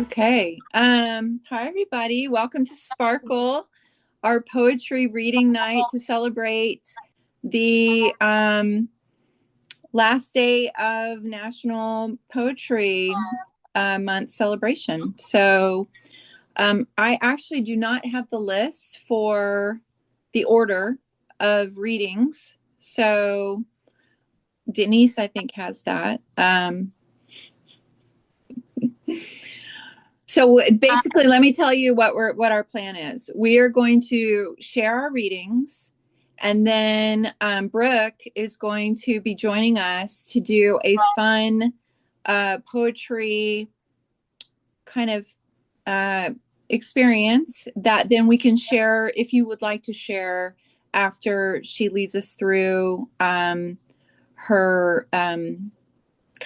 Okay. Hi everybody. Welcome to Sparkle, our poetry reading night to celebrate the last day of National Poetry Month celebration. So I actually do not have the list for the order of readings. So Denise, I think, has that. So basically, let me tell you what our plan is. We are going to share our readings, and then Brooke is going to be joining us to do a fun poetry kind of experience that then we can share if you would like to share after she leads us through her kind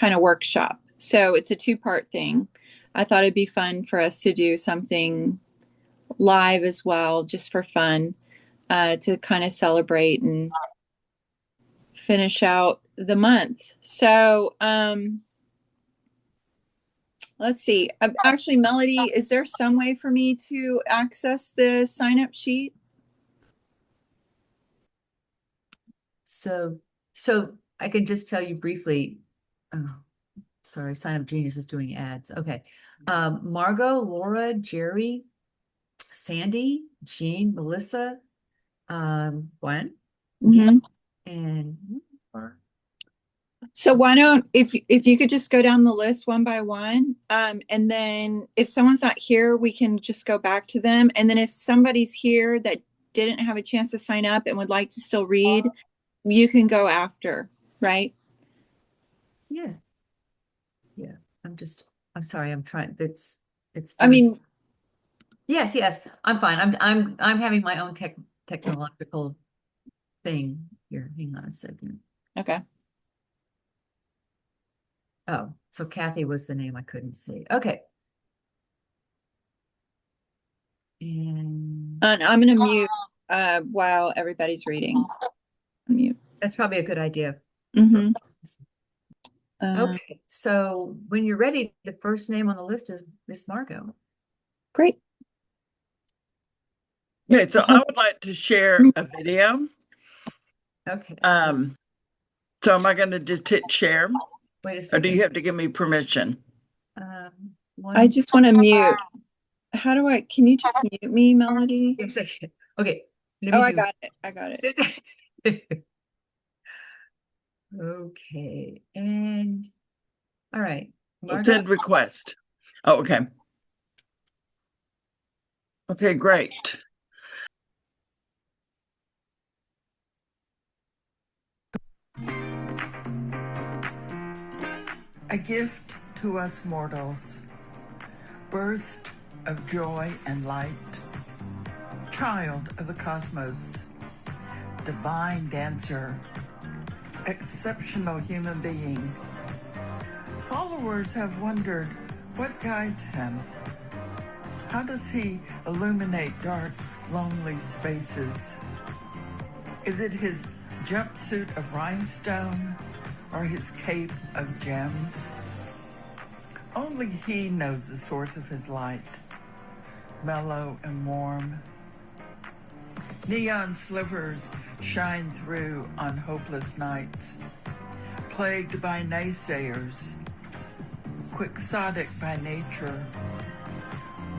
of workshop. So it's a two-part thing. I thought it'd be fun for us to do something live as well, just for fun, to kind of celebrate and finish out the month. So let's see. Actually, Melody, is there some way for me to access the sign-up sheet? So I can just tell you briefly. Oh, sorry, Sign Up Genius is doing ads. Okay. Margo, Laura, Jerry, Sandi, Jean, Melissa, Gwen, Mm-hmm. and So why don't if you could just go down the list one by one, and then if someone's not here, we can just go back to them. And then if somebody's here that didn't have a chance to sign up and would like to still read, you can go after, right? yeah. I'm sorry. I'm trying. It's I mean, yes. I'm fine. I'm having my own technological thing here. Hang on a second. okay. Oh, so Kathi was the name I couldn't see. Okay. And I'm gonna mute while everybody's reading. Mute. that's probably a good idea. Mm-hmm. Okay, so when you're ready, the first name on the list is Miss Margo. Great. Okay, so I would like to share a video. Okay. So am I going to just hit share? Wait a second. Or do you have to give me permission? I just want to mute. How do can you just mute me, Melody? Yes, I can. Okay. Oh, I got it. Okay, and all right. Margo? Send request. Oh, okay. Okay, great. A gift to us mortals, birth of joy and light, child of the cosmos, divine dancer, exceptional human being. Followers have wondered what guides him. How does he illuminate dark, lonely spaces? Is it his jumpsuit of rhinestone or his cape of gems? Only he knows the source of his light, mellow and warm. Neon slivers shine through on hopeless nights, plagued by naysayers, quixotic by nature.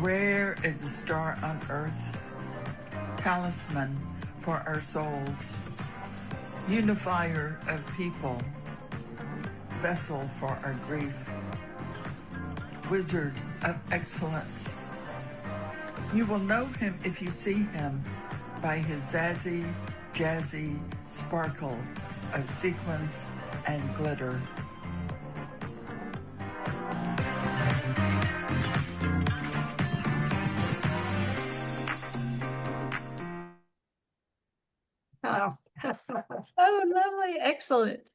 Rare is the star on earth, talisman for our souls, unifier of people, vessel for our grief, wizard of excellence. You will know him if you see him by his zazzy, jazzy sparkle of sequins and glitter. Oh, lovely. Excellent.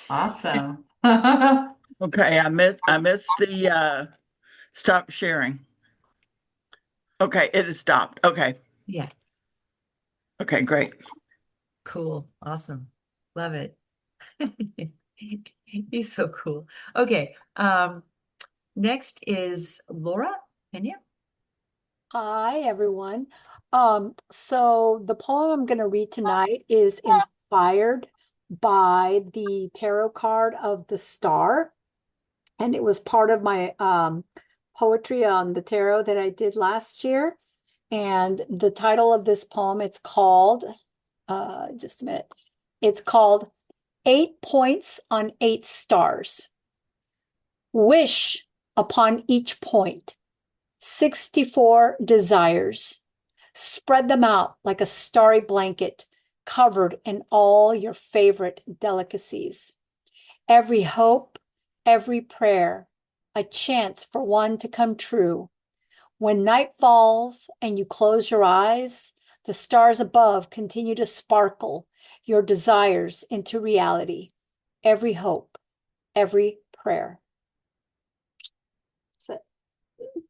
Awesome. Okay, I missed the stop sharing. Okay, it has stopped. Okay. Yeah. Okay, great. Cool. Awesome. Love it. He's so cool. Okay. Next is Laura Pena. Hi, everyone. So the poem I'm going to read tonight is inspired by the tarot card of the star, and it was part of my poetry on the tarot that I did last year. And the title of this poem, it's called, just a minute, it's called 8 Points on 8 Stars. Wish upon each point 64 desires. Spread them out like a starry blanket covered in all your favorite delicacies. Every hope, every prayer, a chance for one to come true. When night falls and you close your eyes, the stars above continue to sparkle your desires into reality. Every hope, every prayer. That's it.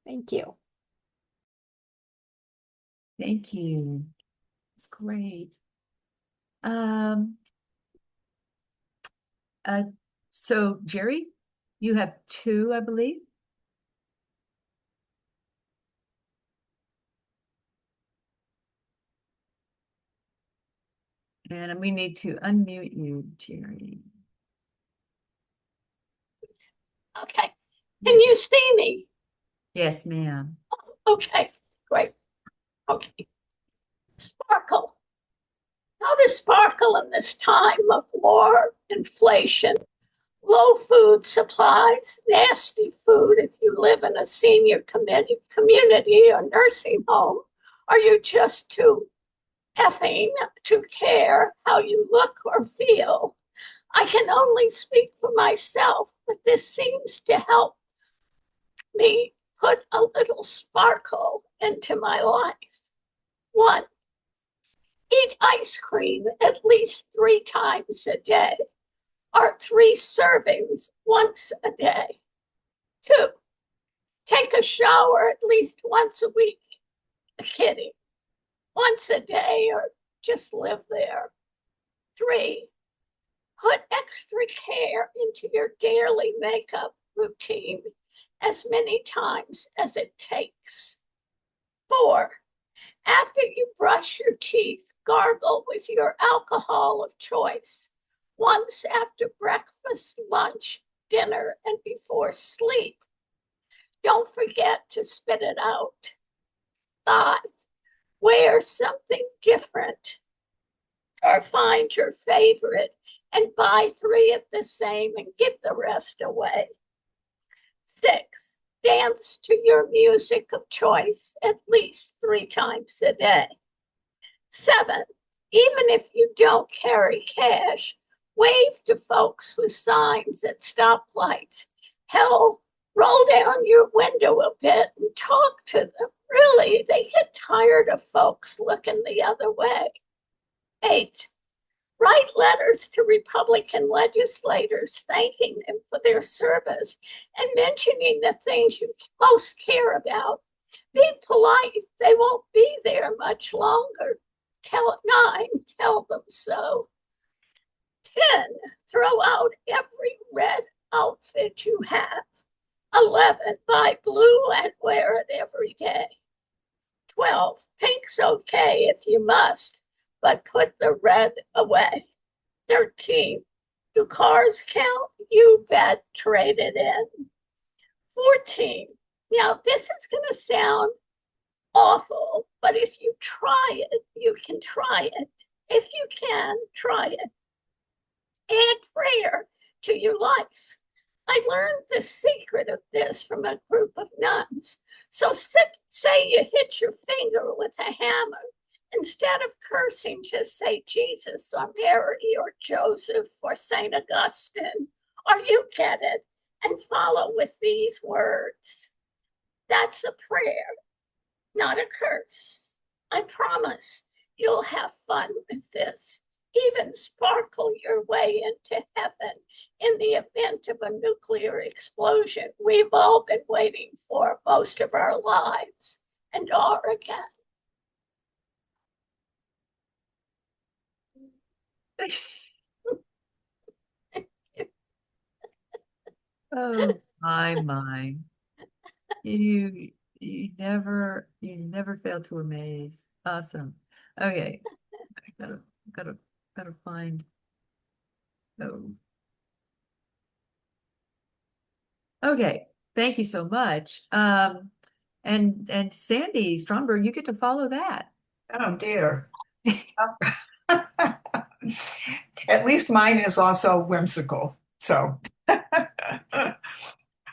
Thank you. Thank you. That's great. So Jerry, you have 2, I believe. And we need to unmute you, Jerry. Okay. Can you see me? Yes, ma'am. Okay, great. Okay. Sparkle. How to sparkle in this time of war, inflation, low food supplies, nasty food if you live in a senior community or nursing home, or you're just too effing to care how you look or feel. I can only speak for myself, but this seems to help me put a little sparkle into my life. 1, eat ice cream at least 3 times a day, or 3 servings once a day. 2, take a shower at least once a week. Kidding. Once a day, or just live there. 3, put extra care into your daily makeup routine as many times as it takes. 4, after you brush your teeth, gargle with your alcohol of choice. Once after breakfast, lunch, dinner, and before sleep. Don't forget to spit it out. 5, wear something different, or find your favorite and buy 3 of the same and give the rest away. 6, dance to your music of choice at least 3 times a day. 7, even if you don't carry cash, wave to folks with signs at stoplights. Hell, roll down your window a bit and talk to them. Really, they get tired of folks looking the other way. 8, write letters to Republican legislators thanking them for their service and mentioning the things you most care about. Be polite, they won't be there much longer. 9, tell them so. 10, throw out every red outfit you have. 11, buy blue and wear it every day. 12, pink's okay if you must, but put the red away. 13, do cars count? You bet, trade it in. 14, now this is going to sound awful, but if you try it, you can try it. If you can, try it. Add prayer to your life. I learned the secret of this from a group of nuns. So say you hit your finger with a hammer. Instead of cursing, just say Jesus or Mary or Joseph or St. Augustine, or you get it, and follow with these words. That's a prayer, not a curse. I promise you'll have fun with this. Even sparkle your way into heaven in the event of a nuclear explosion we've all been waiting for most of our lives and are again. Oh, my. You never fail to amaze. Awesome. Okay. I gotta find. Oh. Okay. Thank you so much. And Sandi Stromberg, you get to follow that. Oh dear. At least mine is also whimsical. So,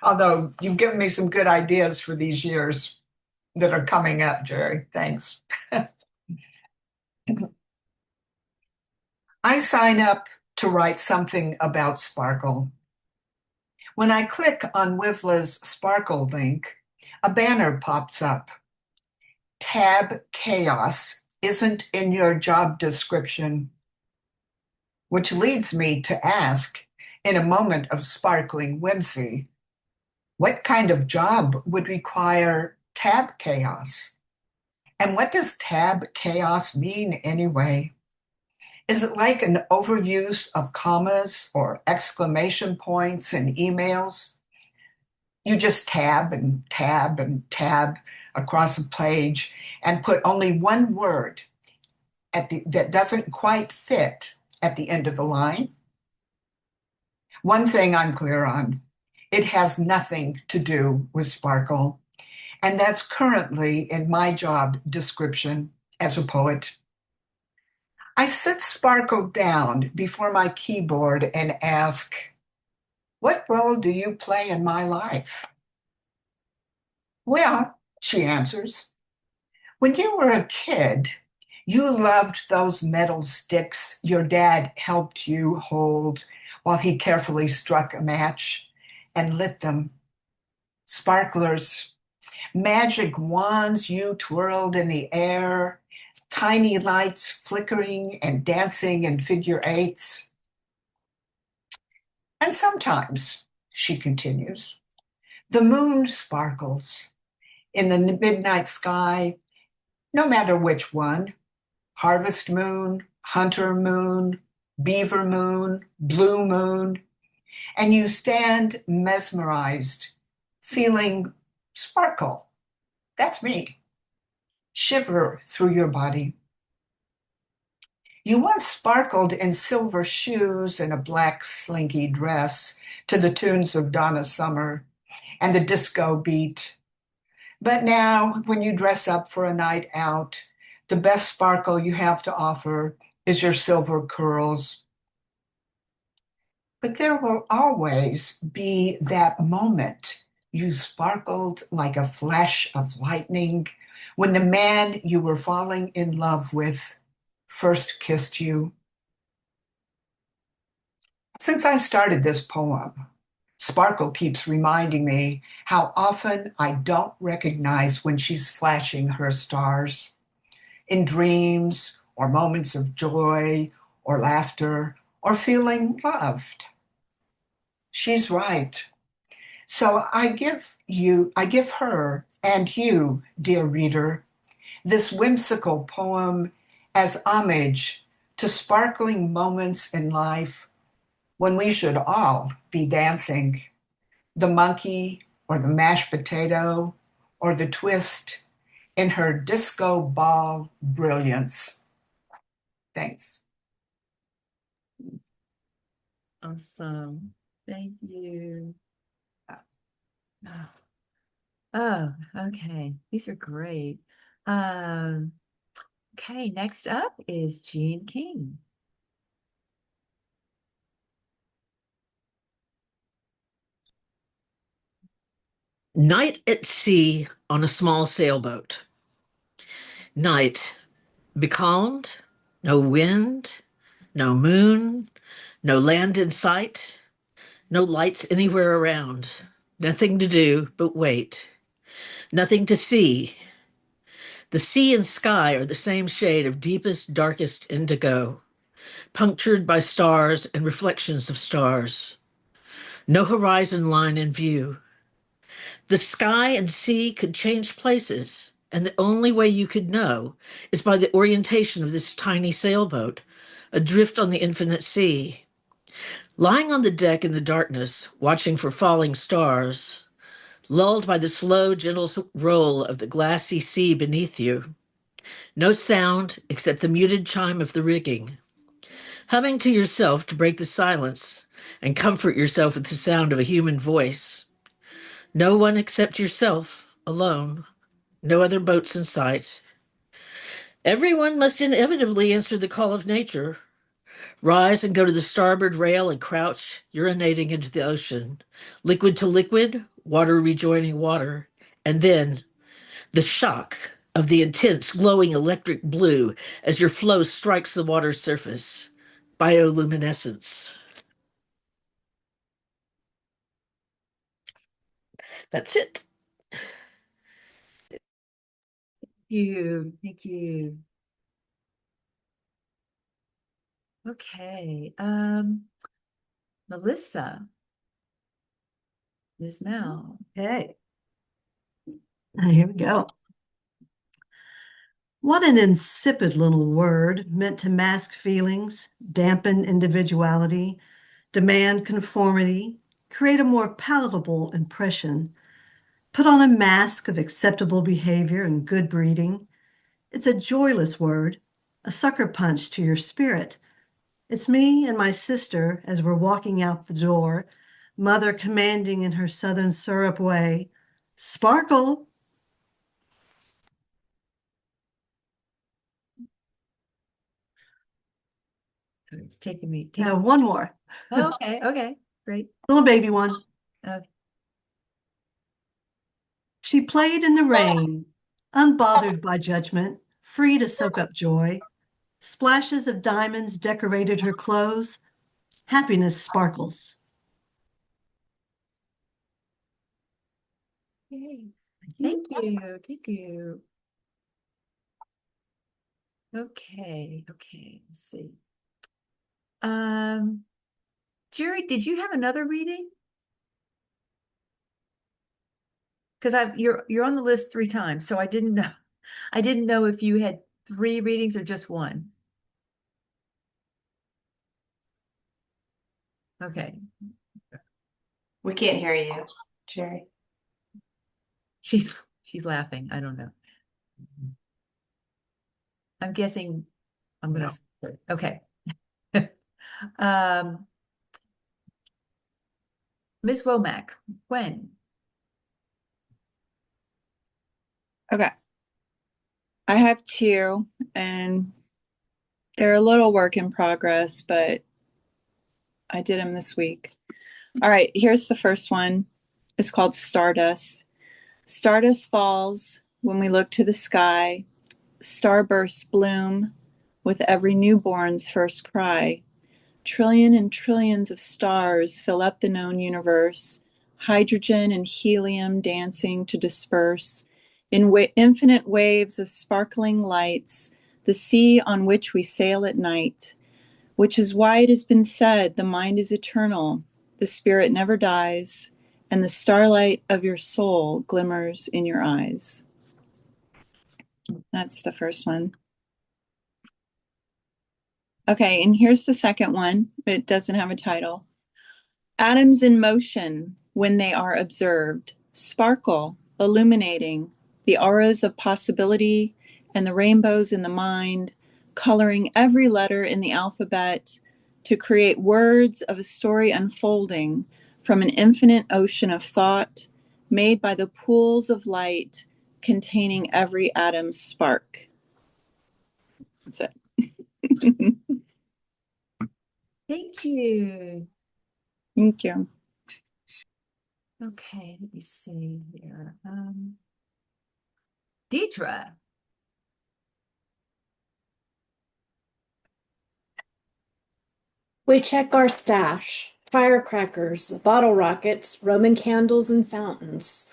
although you've given me some good ideas for these years that are coming up, Jere. Thanks. I sign up to write something about Sparkle. When I click on WiVLA's Sparkle link, a banner pops up. Tab chaos isn't in your job description, which leads me to ask, in a moment of sparkling whimsy, what kind of job would require tab chaos? And what does tab chaos mean anyway? Is it like an overuse of commas or exclamation points in emails? You just tab and tab and tab across a page and put only one word that doesn't quite fit at the end of the line? One thing I'm clear on, it has nothing to do with Sparkle, and that's currently in my job description as a poet. I sit Sparkle down before my keyboard and ask, what role do you play in my life? Well, she answers, when you were a kid, you loved those metal sticks your dad helped you hold while he carefully struck a match and lit them. Sparklers, magic wands you twirled in the air, tiny lights flickering and dancing in figure eights. And sometimes, she continues, the moon sparkles in the midnight sky, no matter which one, harvest moon, hunter moon, beaver moon, blue moon, and you stand mesmerized, feeling sparkle. That's me. Shiver through your body. You once sparkled in silver shoes and a black slinky dress to the tunes of Donna Summer and the disco beat. But now, when you dress up for a night out, the best sparkle you have to offer is your silver curls. But there will always be that moment you sparkled like a flash of lightning when the man you were falling in love with first kissed you. Since I started this poem, Sparkle keeps reminding me how often I don't recognize when she's flashing her stars. In dreams or moments of joy or laughter or feeling loved. She's right. So I give her and you, dear reader, this whimsical poem as homage to sparkling moments in life when we should all be dancing. The monkey or the mashed potato or the twist in her disco ball brilliance. Thanks. Awesome. Thank you. Oh, okay. These are great. Okay, next up is Jean King. Night at sea on a small sailboat. Night, becalmed, no wind, no moon, no land in sight, no lights anywhere around, nothing to do but wait, nothing to see. The sea and sky are the same shade of deepest, darkest indigo, punctured by stars and reflections of stars. No horizon line in view. The sky and sea could change places, and the only way you could know is by the orientation of this tiny sailboat, adrift on the infinite sea. Lying on the deck in the darkness, watching for falling stars, lulled by the slow, gentle roll of the glassy sea beneath you. No sound except the muted chime of the rigging. Humming to yourself to break the silence and comfort yourself with the sound of a human voice. No one except yourself, alone. No other boats in sight. Everyone must inevitably answer the call of nature. Rise and go to the starboard rail and crouch, urinating into the ocean. Liquid to liquid, water rejoining water. And then the shock of the intense glowing electric blue as your flow strikes the water's surface. Bioluminescence. That's it. Thank you. Okay, Melissa, Ms. Mel. Okay. Here we go. What an insipid little word meant to mask feelings, dampen individuality, demand conformity, create a more palatable impression, put on a mask of acceptable behavior and good breeding. It's a joyless word, a sucker punch to your spirit. It's me and my sister as we're walking out the door, mother commanding in her southern syrup way, "Sparkle!" It's taking me. Now, one more. Okay, great. Little baby one. Okay. She played in the rain, unbothered by judgment, free to soak up joy. Splashes of diamonds decorated her clothes. Happiness sparkles. Yay. Thank you. Okay, let's see. Jere, did you have another reading? Because you're on the list 3 times, so I didn't know if you had 3 readings or just 1. Okay. We can't hear you, Jere. She's laughing. I don't know. I'm guessing I'm gonna okay. Ms. Womack, Gwen. Okay. I have 2, and they're a little work in progress, but I did them this week. All right, here's the first one. It's called Stardust. Stardust falls when we look to the sky. Starbursts bloom with every newborn's first cry. Trillion and trillions of stars fill up the known universe, hydrogen and helium dancing to disperse. In infinite waves of sparkling lights, the sea on which we sail at night, which is why it has been said the mind is eternal, the spirit never dies, and the starlight of your soul glimmers in your eyes. That's the first one. Okay, and here's the second one. It doesn't have a title. Atoms in motion when they are observed, sparkle, illuminating, the auras of possibility and the rainbows in the mind, coloring every letter in the alphabet to create words of a story unfolding from an infinite ocean of thought made by the pools of light containing every atom's spark. That's it. Thank you. Thank you. Okay, let me see here. Dedra. We check our stash. Firecrackers, bottle rockets, Roman candles, and fountains.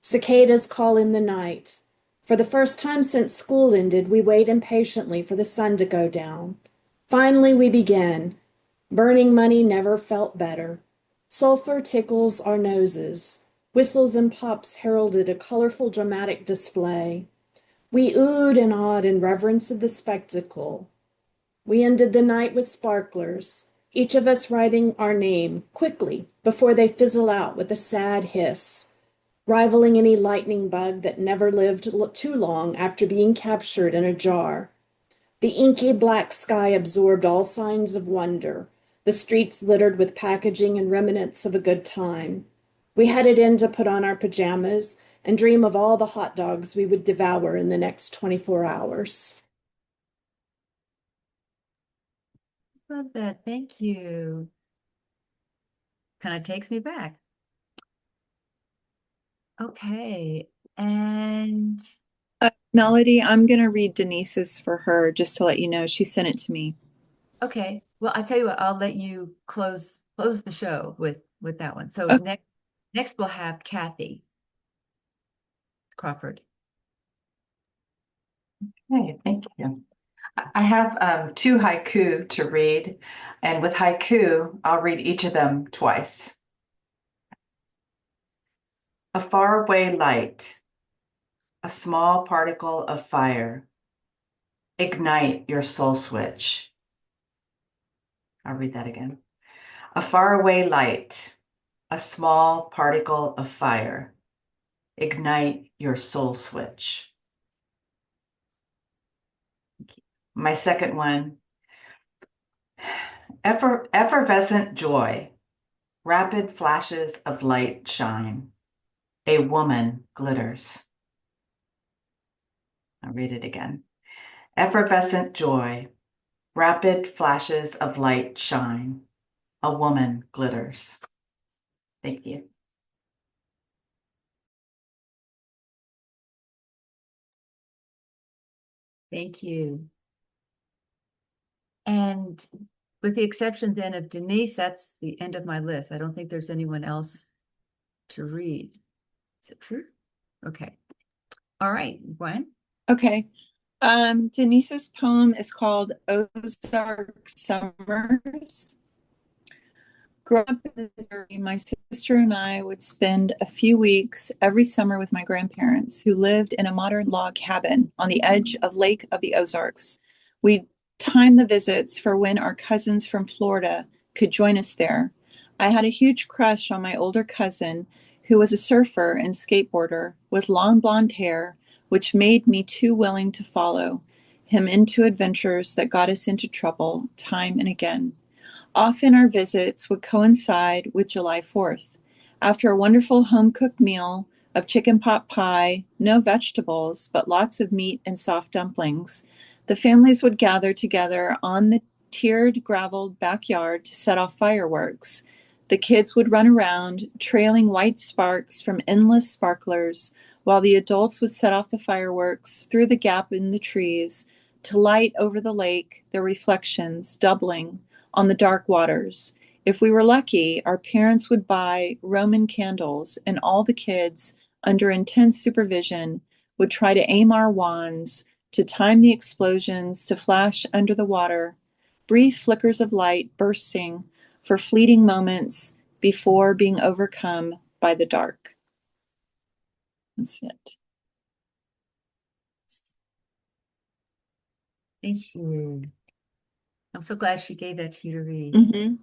Cicadas call in the night. For the first time since school ended, we wait impatiently for the sun to go down. Finally, we begin. Burning money never felt better. Sulfur tickles our noses. Whistles and pops heralded a colorful, dramatic display. We oohed and awed in reverence of the spectacle. We ended the night with sparklers. each of us writing our name quickly before they fizzle out with a sad hiss, rivaling any lightning bug that never lived too long after being captured in a jar. The inky black sky absorbed all signs of wonder, the streets littered with packaging and remnants of a good time. We headed in to put on our pajamas and dream of all the hot dogs we would devour in the next 24 hours. Love that. Thank you. Kind of takes me back. Okay. And Melody, I'm going to read Denise's for her just to let you know. She sent it to me. okay. Well, I'll tell you what, I'll let you close the show with that one. So Okay. next we'll have Kathi Crawforrd. Okay, thank you. I have 2 haiku to read, and with haiku, I'll read each of them twice. A faraway light, a small particle of fire, ignite your soul switch. I'll read that again. A faraway light, a small particle of fire, ignite your soul switch. My second one, effervescent joy, rapid flashes of light shine. A woman glitters. I'll read it again. Effervescent joy, rapid flashes of light shine. A woman glitters. Thank you. Thank you. And with the exception then of Denise, that's the end of my list. I don't think there's anyone else to read. Is it true? Okay. All right, Gwen. Okay. Denise's poem is called Ozark Summers. Growing up in Missouri, my sister and I would spend a few weeks every summer with my grandparents, who lived in a modern log cabin on the edge of Lake of the Ozarks. We'd time the visits for when our cousins from Florida could join us there. I had a huge crush on my older cousin, who was a surfer and skateboarder with long blonde hair, which made me too willing to follow him into adventures that got us into trouble time and again. Often our visits would coincide with July 4th. After a wonderful home-cooked meal of chicken pot pie, no vegetables, but lots of meat and soft dumplings, the families would gather together on the tiered graveled backyard to set off fireworks. The kids would run around, trailing white sparks from endless sparklers, while the adults would set off the fireworks through the gap in the trees to light over the lake, their reflections doubling on the dark waters. If we were lucky, our parents would buy Roman candles, and all the kids, under intense supervision, would try to aim our wands to time the explosions to flash under the water, brief flickers of light bursting for fleeting moments before being overcome by the dark. That's it. Thank you. I'm so glad she gave that to you to read. Mm-hmm.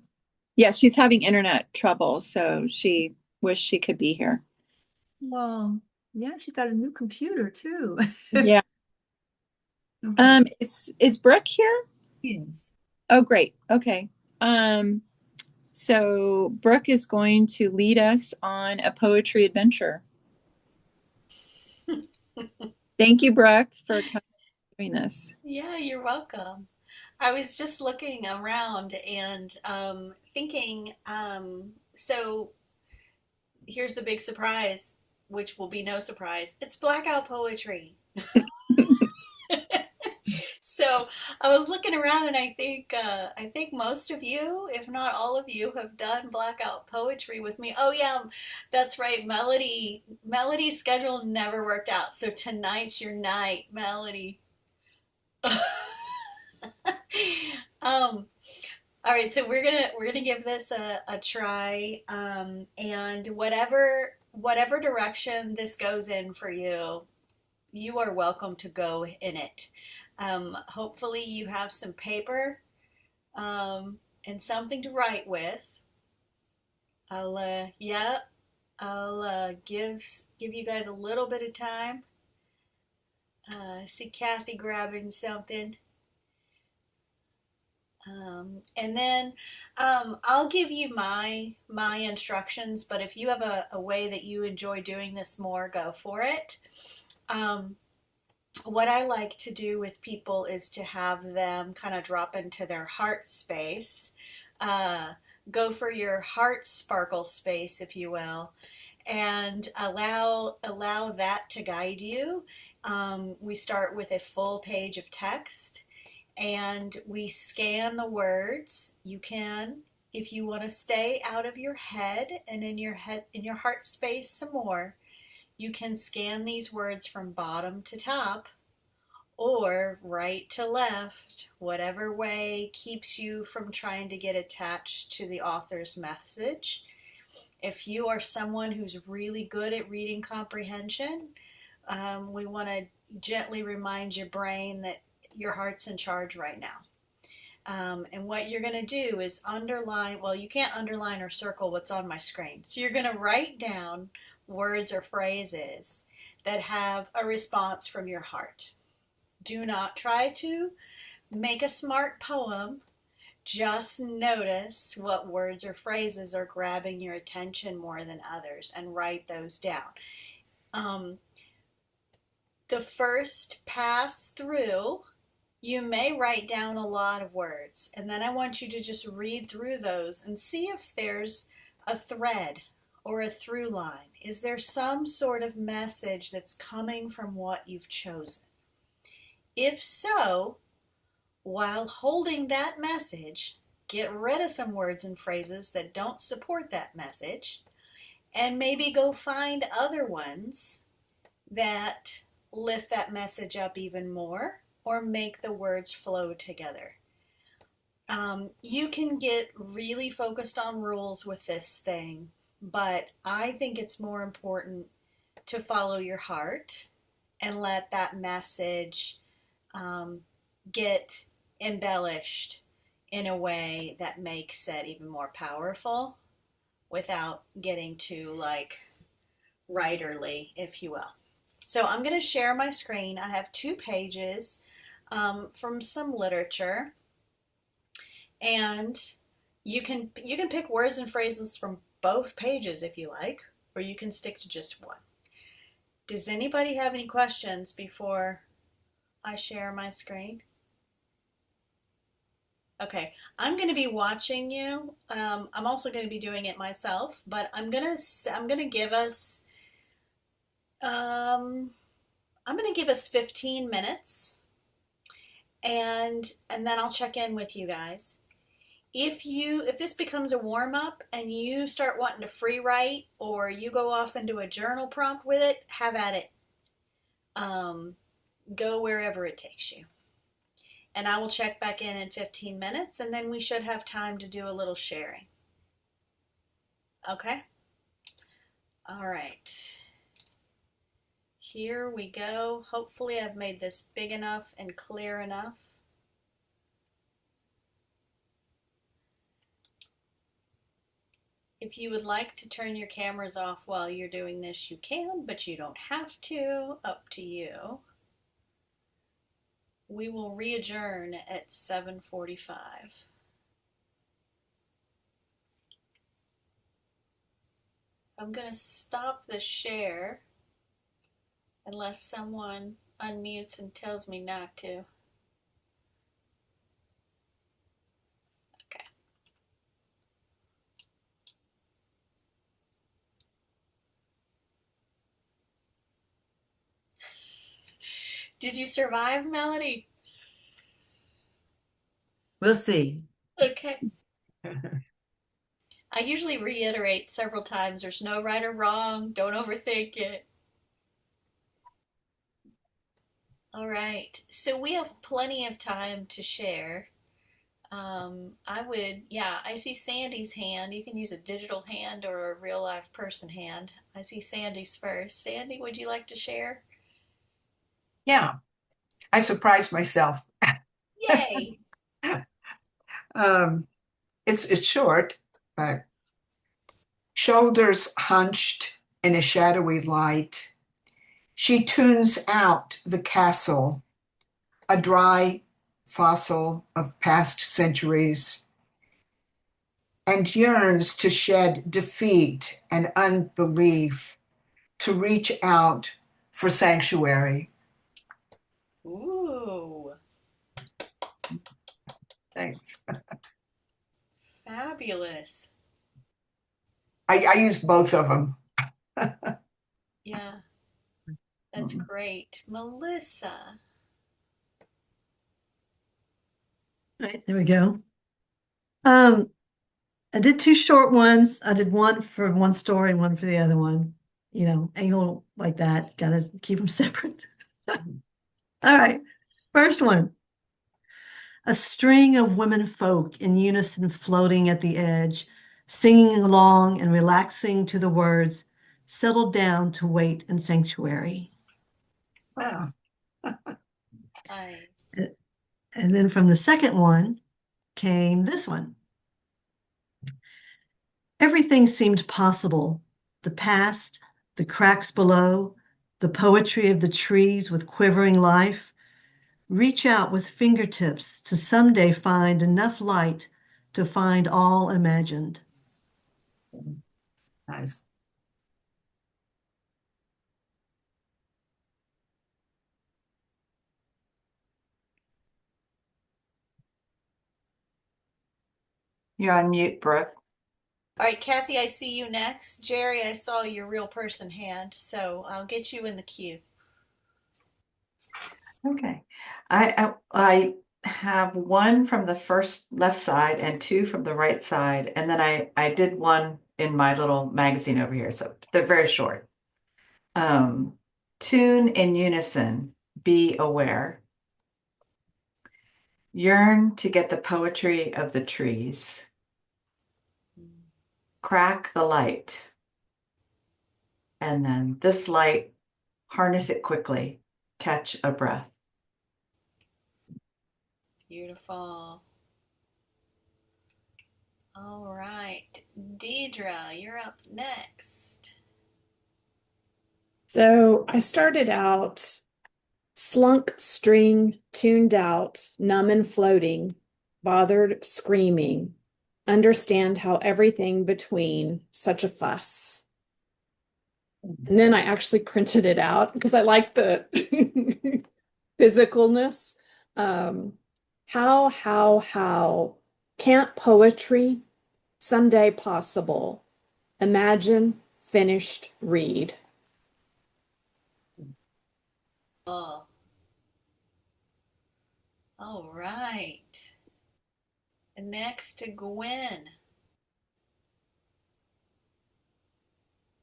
Yeah, she's having internet trouble, so she wished she could be here. Well, yeah, she's got a new computer too. Yeah. Okay. Is Brooke here? Yes. Oh, great. Okay. So Brooke is going to lead us on a poetry adventure. Thank you, Brooke, for doing this. Yeah, you're welcome. I was just looking around and thinking, so here's the big surprise, which will be no surprise. It's Blackout poetry. So I was looking around, and I think most of you, if not all of you, have done Blackout poetry with me. Oh yeah, that's right. Melody's schedule never worked out, so tonight's your night, Melody. All right, so we're gonna give this a try, and whatever direction this goes in for you, you are welcome to go in it. Hopefully you have some paper, and something to write with. I'll give you guys a little bit of time. See Kathi grabbing something. And then I'll give you my instructions, but if you have a way that you enjoy doing this more, go for it. What I like to do with people is to have them kind of drop into their heart space. Go for your heart sparkle space, if you will, and allow that to guide you. We start with a full page of text and we scan the words. You can, if you want to stay out of your head and in your heart space some more, you can scan these words from bottom to top or right to left, whatever way keeps you from trying to get attached to the author's message. If you are someone who's really good at reading comprehension, we want to gently remind your brain that your heart's in charge right now. And what you're going to do is underline, well, you can't underline or circle what's on my screen. So you're going to write down words or phrases that have a response from your heart. Do not try to make a smart poem. Just notice what words or phrases are grabbing your attention more than others and write those down. The first pass through, you may write down a lot of words, and then I want you to just read through those and see if there's a thread or a through line. Is there some sort of message that's coming from what you've chosen? If so, while holding that message, get rid of some words and phrases that don't support that message, and maybe go find other ones that lift that message up even more or make the words flow together. You can get really focused on rules with this thing, but I think it's more important to follow your heart and let that message get embellished in a way that makes it even more powerful without getting too like writerly, if you will. So I'm going to share my screen. I have 2 pages from some literature, and you can pick words and phrases from both pages if you like, or you can stick to just one. Does anybody have any questions before I share my screen? Okay, I'm going to be watching you. I'm also going to be doing it myself, but I'm going to give us 15 minutes, and then I'll check in with you guys. If this becomes a warm-up and you start wanting to free write or you go off into a journal prompt with it, have at it. Go wherever it takes you. And I will check back in 15 minutes, and then we should have time to do a little sharing. Okay? All right. Here we go. Hopefully I've made this big enough and clear enough. If you would like to turn your cameras off while you're doing this, you can, but you don't have to. Up to you. We will re-adjourn at 7:45. I'm going to stop the share unless someone unmutes and tells me not to. Okay. Did you survive, Melody? We'll see. Okay. I usually reiterate several times, there's no right or wrong, don't overthink it. All right, so we have plenty of time to share. I see Sandi's hand. You can use a digital hand or a real life person hand. I see Sandi's first. Sandi, would you like to share? Yeah, I surprised myself. Yay! It's short, but shoulders hunched in a shadowy light, she tunes out the castle, a dry fossil of past centuries, and yearns to shed defeat and unbelief, to reach out for sanctuary. Ooh, Thanks. fabulous. I use both of them. Yeah, that's great. Melissa. All right, there we go. I did two short ones. I did one for one story and one for the other one. You know, anal like that. Gotta keep them separate. All right. First one. A string of women folk in unison floating at the edge, singing along and relaxing to the words, settled down to wait in sanctuary. Wow. Nice. And then from the second one came this one. Everything seemed possible. The past, the cracks below, the poetry of the trees with quivering life. Reach out with fingertips to someday find enough light to find all imagined. Nice. You're on mute, Brooke. All right, Kathi, I see you next. Jere, I saw your real person hand, so I'll get you in the queue. Okay. I have one from the first left side and two from the right side. And then I did one in my little magazine over here. So they're very short. Tune in unison, be aware. Yearn to get the poetry of the trees. Crack the light. And then this light, harness it quickly, catch a breath. Beautiful. All right, Dedra, you're up next. So I started out slunk string, tuned out, numb and floating, bothered screaming, understand how everything between such a fuss. And then I actually printed it out because I like the physicalness. How can't poetry someday possible? Imagine, finished, read. Oh. All right. And next to Gwen.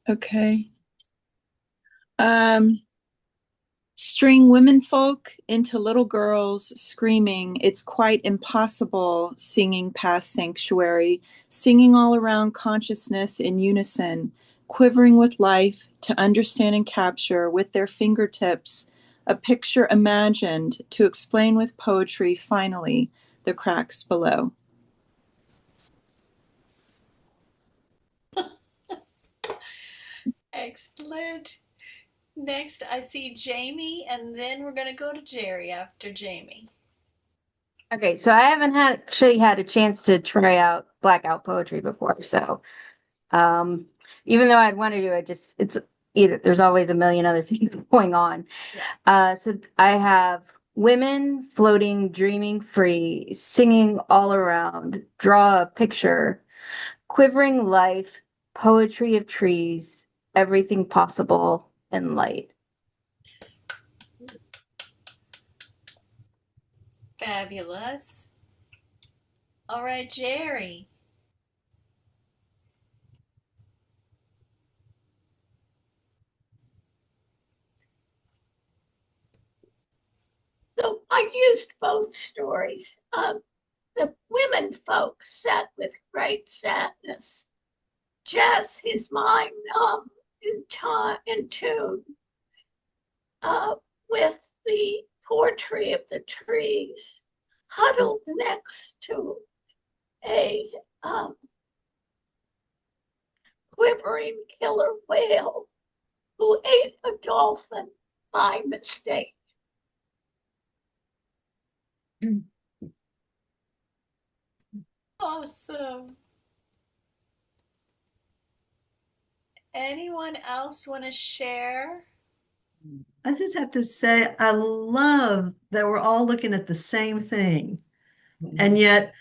Okay. String womenfolk into little girls screaming, it's quite impossible, singing past sanctuary, singing all around consciousness in unison, quivering with life to understand and capture with their fingertips a picture imagined to explain with poetry finally the cracks below. Excellent. Next, I see Jamie, and then we're going to go to Jere after Jamie. Okay, so I haven't actually had a chance to try out Blackout poetry before, so even though I'd want to do it, it's either there's always a million other things going on. Yeah. So I have women floating, dreaming free, singing all around, draw a picture, quivering life, poetry of trees, everything possible, and light. Fabulous. All right, Jere. So I used both stories. The women folk sat with great sadness. Jess, his mind numb in tune with the poetry of the trees, huddled next to a um, quivering killer whale who ate a dolphin by mistake. Awesome. Anyone else want to share? I just have to say, I love that we're all looking at the same thing, and yet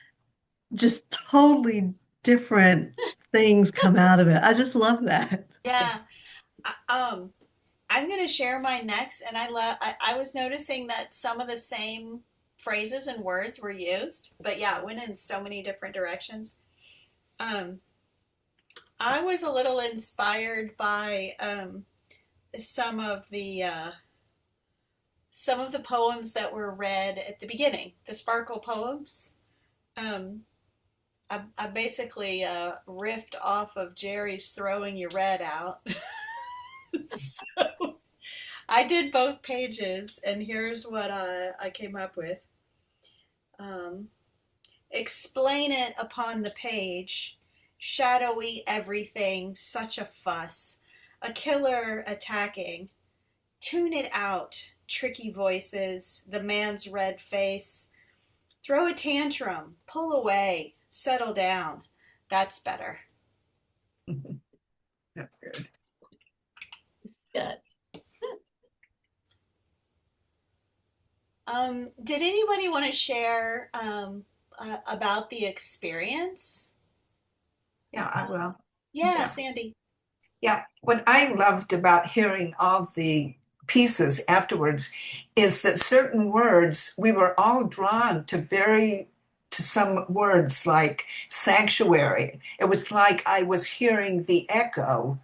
just totally different things come out of it. I just love that. Yeah. I'm going to share mine next, and I was noticing that some of the same phrases and words were used, but yeah, it went in so many different directions. I was a little inspired by some of the poems that were read at the beginning, the Sparkle poems. I basically riffed off of Jerry's "Throwing Your Red Out." So I did both pages, and here's what I came up with. Explain it upon the page. Shadowy everything, such a fuss. A killer attacking. Tune it out, tricky voices, the man's red face. Throw a tantrum, pull away, settle down. That's better. That's good. Good. Did anybody want to share about the experience? Yeah, I will. Yeah, Yeah. Sandi. Yeah, what I loved about hearing all the pieces afterwards is that certain words, we were all drawn to some words like sanctuary. It was like I was hearing the echo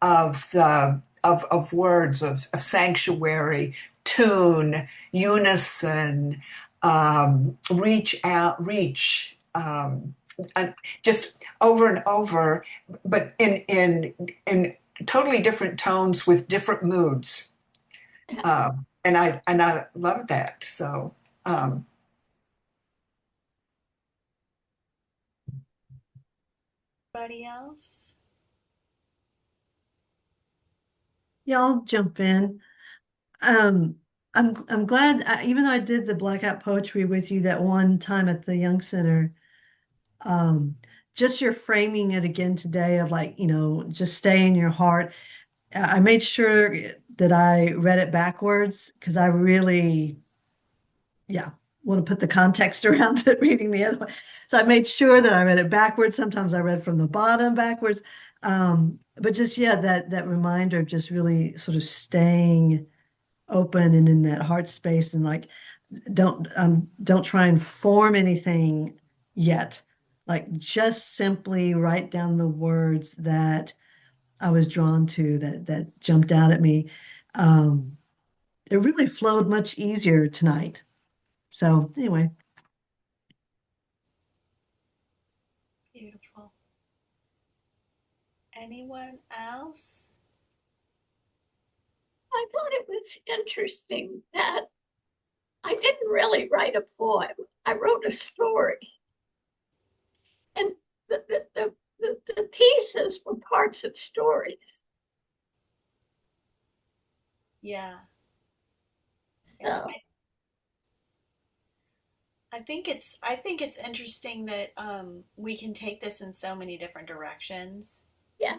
of words of sanctuary, tune, unison, reach out, reach, and just over and over, but in totally different tones with different moods. And I love that. So Anybody else? Yeah, I'll jump in. Um, I'm glad, even though I did the Blackout poetry with you that one time at the Young Center, um, just your framing it again today of like, just stay in your heart. I made sure that I read it backwards because I really, want to put the context around it reading the other one. So I made sure that I read it backwards. Sometimes I read from the bottom backwards. But just, that reminder of just really sort of staying open and in that heart space, and like don't try and form anything yet. Like just simply write down the words that I was drawn to, that jumped out at me. It really flowed much easier tonight. So anyway. Beautiful. Anyone else? I thought it was interesting that I didn't really write a poem. I wrote a story. And the pieces were parts of stories. Yeah. So I think it's interesting that we can take this in so many different directions. yeah.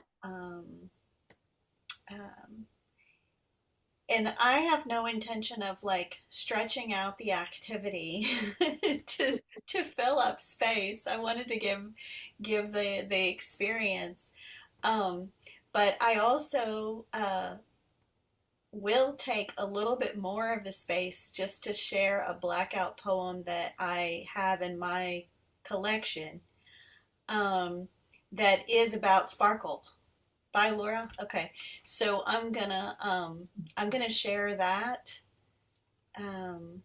And I have no intention of like stretching out the activity to fill up space. I wanted to give the experience. But I also will take a little bit more of the space just to share a Blackout poem that I have in my collection that is about sparkle. By Laura. Okay, so I'm gonna share that. And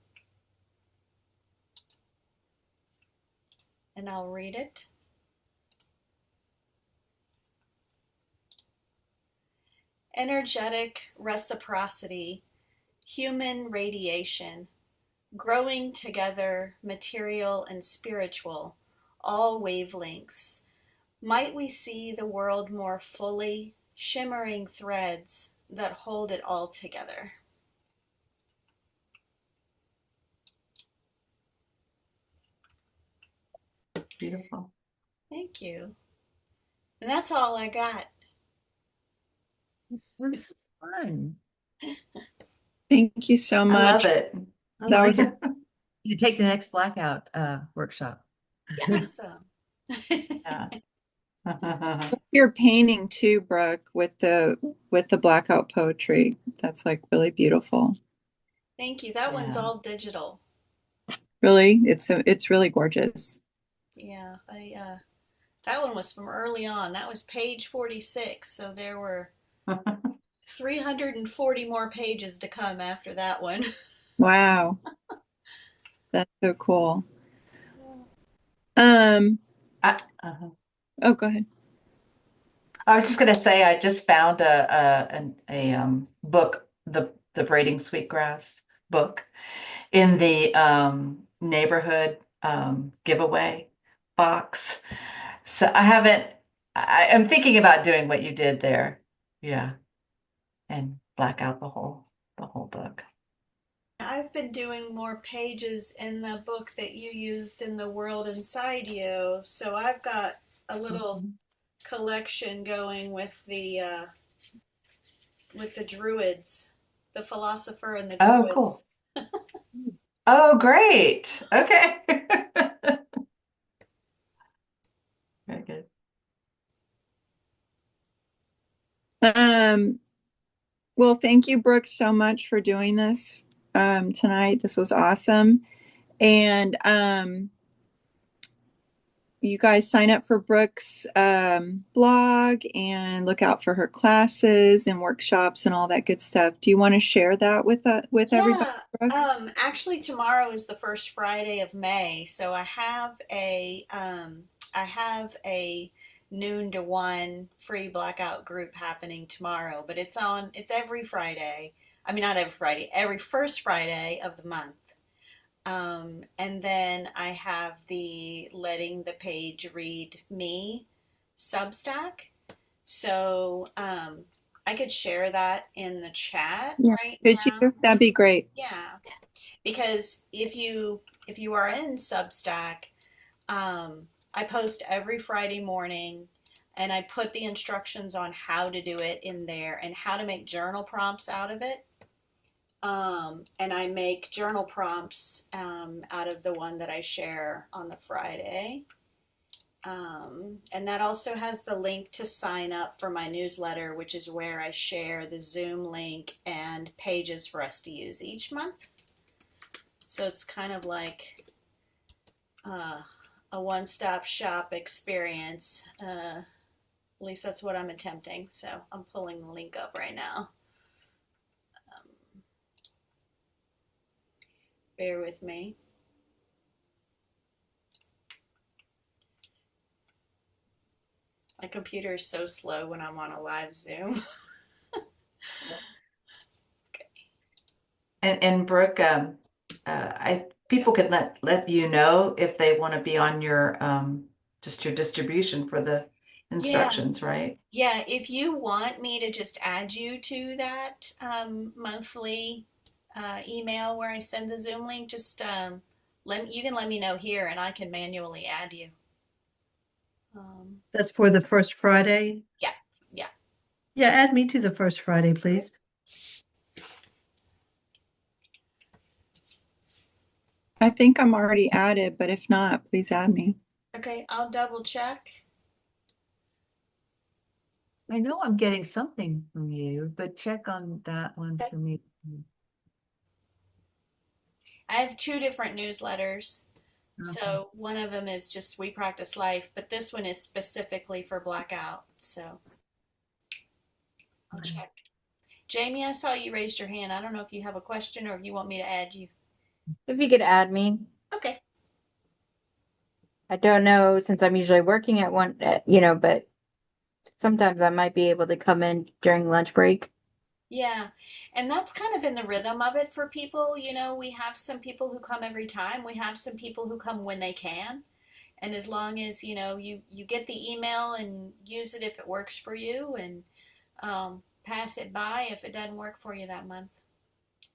I'll read it. Energetic reciprocity, human radiation, growing together, material and spiritual, all wavelengths. Might we see the world more fully, shimmering threads that hold it all together. Beautiful. Thank you. And that's all I got. This is fun. Thank you so I much. love it. I That like was it. You take the next Blackout workshop. Awesome. Yeah. your painting too, Brooke, with the blackout poetry. That's like really beautiful. Thank you. That one's Yeah. all digital. Really, it's really gorgeous. Yeah, that one was from early on. That was page 46, so there were 340 more pages to come after that one. Wow, that's so cool. Oh, go ahead. I was just gonna say I just found a book, the Braiding Sweetgrass book, in the neighborhood giveaway box. So I'm thinking about doing what you did there. Yeah. And black out the whole book. I've been doing more pages in the book that you used in The World Inside You, so I've got a little collection going with the druids, the philosopher and the Oh, druids. cool. Oh, great. Okay. Very good. Well, thank you, Brooke, so much for doing this tonight. This was awesome. And you guys sign up for Brooke's blog and look out for her classes and workshops and all that good stuff. Do you want to share that with everybody, Brooke? Actually, tomorrow is the first Friday of May, so I have a noon to 1 free blackout group happening tomorrow, but it's every Friday. I mean, not every Friday, every first Friday of the month. And then I have the Letting the Page Read Me Substack. So I could share that in the chat right Could now. you? That'd be great. Yeah, because if you are in Substack, I post every Friday morning, and I put the instructions on how to do it in there and how to make journal prompts out of it. And I make journal prompts out of the one that I share on the Friday. And that also has the link to sign up for my newsletter, which is where I share the Zoom link and pages for us to use each month. So it's kind of like a one-stop shop experience. At least that's what I'm attempting. So I'm pulling the link up right now. Bear with me. My computer is so slow when I'm on a live Zoom. Okay. And Brooke, people could let you know if they want to be on your just your distribution for the instructions, right? Yeah, if you want me to just add you to that monthly email where I send the Zoom link, just you can let me know here and I can manually add you. That's for the first Friday? Yeah. Yeah, add me to the first Friday, please. I think I'm already added, but if not, please add me. Okay, I'll double check. I know I'm getting something from you, but check on that one for me. I have 2 different newsletters. Okay. So one of them is just We Practice Life, but this one is specifically for Blackout. So I'll check. Jamie, I saw you raised your hand. I don't know if you have a question or if you want me to add you. If you could add me. Okay. I don't know, since I'm usually working at one, but sometimes I might be able to come in during lunch break. Yeah, and that's kind of been the rhythm of it for people. We have some people who come every time. We have some people who come when they can. And as long as, you get the email and use it if it works for you, and pass it by if it doesn't work for you that month.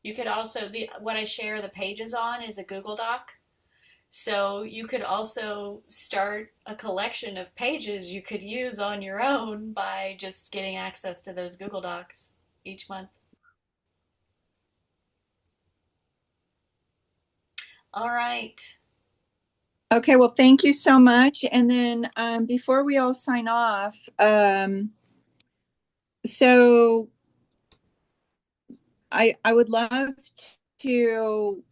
You could also, what I share the pages on is a Google Doc. So you could also start a collection of pages you could use on your own by just getting access to those Google Docs each month. All right. Okay, well, thank you so much. And then before we all sign off, so I would love to,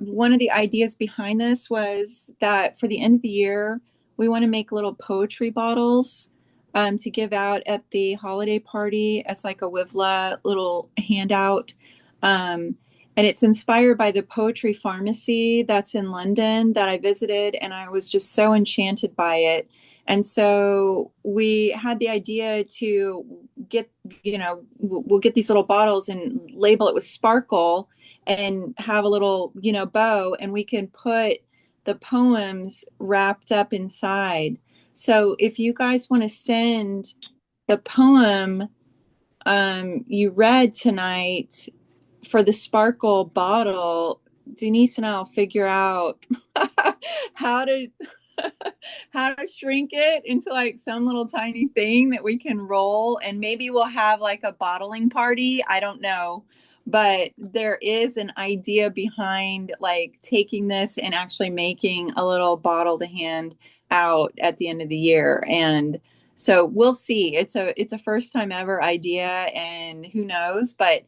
one of the ideas behind this was that for the end of the year, we want to make little poetry bottles to give out at the holiday party as like a WiVLA little handout. And it's inspired by the Poetry Pharmacy that's in London that I visited, and I was just so enchanted by it. And so we had the idea to get, we'll get these little bottles and label it with sparkle and have a little, bow, and we can put the poems wrapped up inside. So if you guys want to send the poem you read tonight for the sparkle bottle, Denise and I'll figure out how to shrink it into like some little tiny thing that we can roll, and maybe we'll have like a bottling party. I don't know, but there is an idea behind like taking this and actually making a little bottle to hand out at the end of the year. And so we'll see. It's a first time ever idea, and who knows, but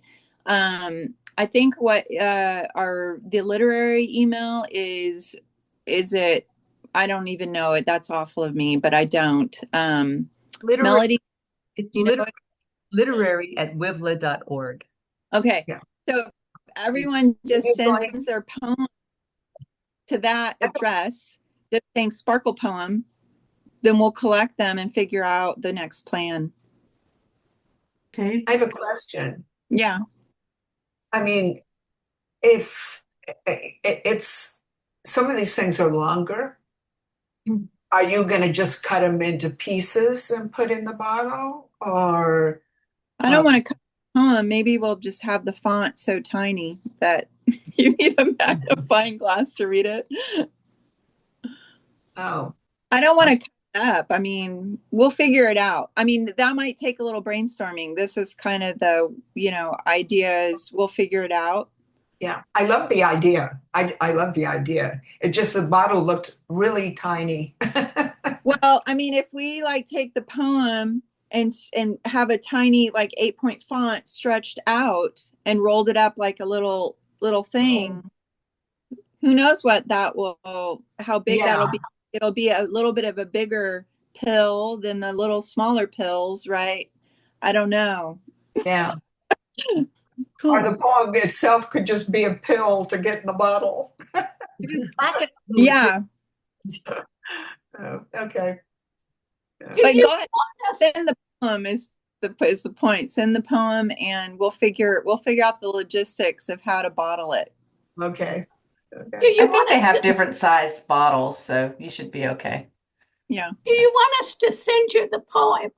I think what the literary email is it, I don't even know it. That's awful of me, but I don't. Melody, it's you know literary at WiVLA.org. Okay. Yeah. So everyone just sends their poem to that address, just saying sparkle poem, then we'll collect them and figure out the next plan. Okay. I have a question. Yeah. I mean, if it's some of these things are longer, are you going to just cut them into pieces and put in the bottle? Or I don't want to cut the poem. Maybe we'll just have the font so tiny that you need a magnifying glass to read it. Oh, I don't want to cut it up. I mean, we'll figure it out. I mean, that might take a little brainstorming. This is kind of the, ideas. We'll figure it out. yeah. I love the idea. I love the idea. It just, the bottle looked really tiny. Well, I mean, if we like take the poem and have a tiny like 8-point font stretched out and rolled it up like a little thing, who knows what that will, how big that'll be. It'll be a little bit of a bigger pill than the little smaller pills, right? I don't know. Yeah. Or the poem itself could just be a pill to get in the bottle. Yeah. Okay. But go ahead. Send the poem is the point. Send the poem and we'll figure out the logistics of how to bottle it. Okay. I think they have different size bottles, so you should be okay. Yeah. Do you want us to send you the poem?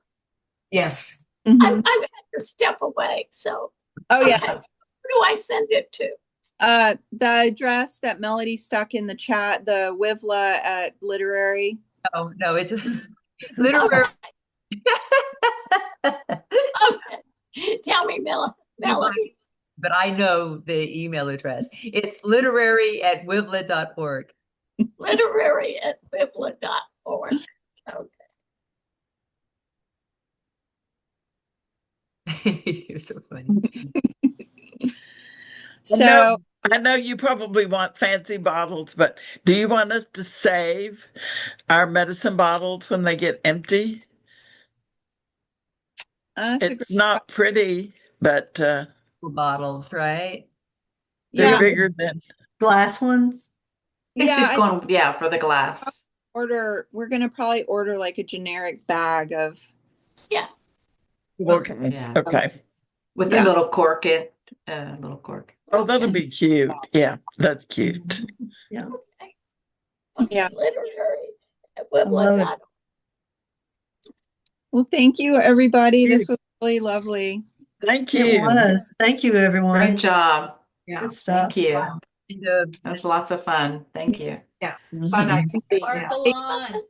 Yes. Mm-hmm. I've had to step away, so. Oh, yeah. Who do I send it to? The address that Melody stuck in the chat, the WiVLA at literary. Oh, no, it's literary. Okay. Tell me, Melody. But I know the email address. It's literary at WiVLA.org. Literary at WiVLA.org. Okay. You're so funny. So I know you probably want fancy bottles, but do you want us to save our medicine bottles when they get empty? It's not pretty, but bottles, right? They're bigger than glass ones. It's just going, for the glass. We're gonna probably order like a generic bag of. Yeah. Okay. Yeah. Okay. With a little cork in, little cork. Oh, that'll be cute. Yeah, that's cute. Yeah. Yeah. Literary at I love it. WiVLA.org. Well, thank you, everybody. Thank you. This was really lovely. Thank It you. was. Thank you, everyone. Great job. Yeah. Good stuff. Thank you. And, That was lots of fun. Thank you. yeah. Mhm. Fun activity. Sparkle on.